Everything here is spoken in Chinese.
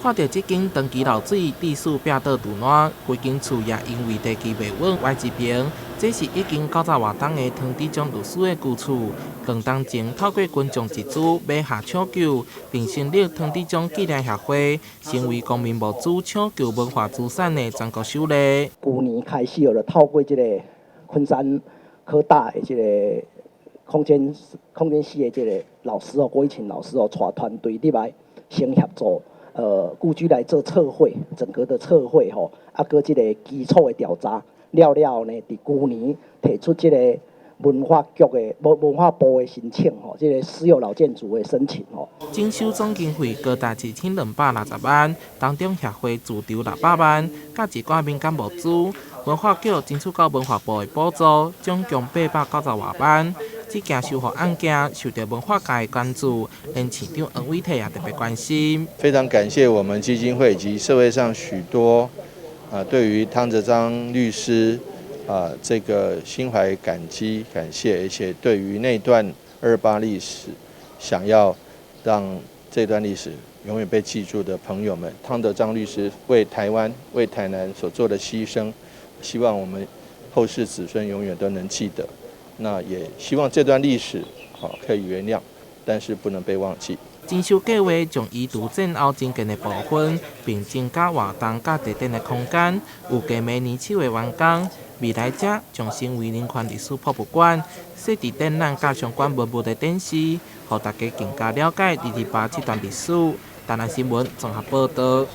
看到这间长期漏水、地势壁倒土烂，规间厝也因为地基袂稳歪一边。这是已经90外档的汤底江律师的旧厝。2档前透过群众集资买下抢救，并成立汤底江纪念协会，成为公民募资抢救文化资产的全国首例。去年开始了，透过这个昆山科大的这个空间系的这个老师郭一群老师带团队入来先协助。故居来做测绘，整个的测绘吼，搁这个基础的调查，了呢，伫去年提出这个文化局的文化部的申请吼，这个私有老建筑的申请吼。征收总经费高达7260万，当中协会自筹600万，甲一寡民间募资，文化局争取到文化部的补助，总共890多万。这件修复案件受到文化界的关注，连市长黄伟綽也特别关心。非常感谢我们基金会以及社会上许多对于汤哲章律师这个心怀感激感谢，而且对于那段228历史想要让这段历史永远被记住的朋友们，汤哲章律师为台湾为台南所做的牺牲，希望我们后世子孙永远都能记得。那也希望这段历史可以原谅，但是不能被忘记。征收计划将移除战后增建的部分，并增加活动甲地点的空间，预计明年7月完工。未来者将成为人权历史博物馆，设置展览甲相关文物的展示，让大家更加了解228这段历史。台南新闻综合报道。